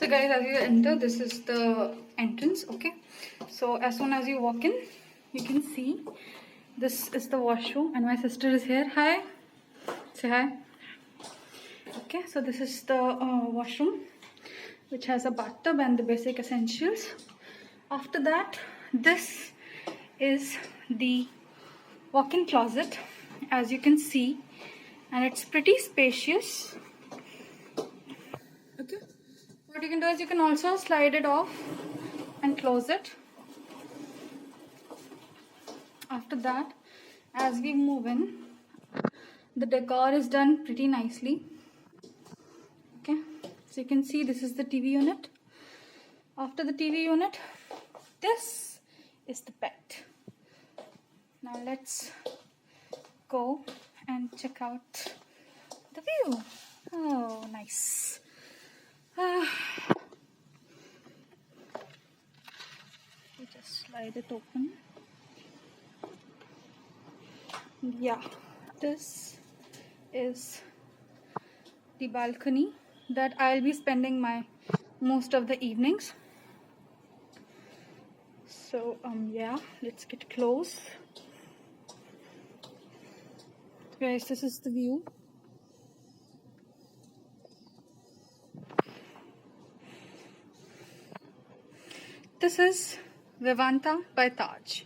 So guys, as you enter, this is the entrance. Okay, so as soon as you walk in, you can see this is the washroom, and my sister is here. Hi, say hi. Okay, so this is the washroom, which has a bathtub and the basic essentials. After that, this is the walk-in closet, as you can see, and it's pretty spacious. Okay, what you can do is you can also slide it off and close it. After that, as we move in, the decor is done pretty nicely. Okay, so you can see this is the TV unit. After the TV unit, this is the bed. Now let's go and check out the view. Oh, nice. You just slide it open. Yeah, this is the balcony that I'll be spending my most of the evenings. So yeah, let's get close. Guys, this is the view. This is Vivanta by Taj.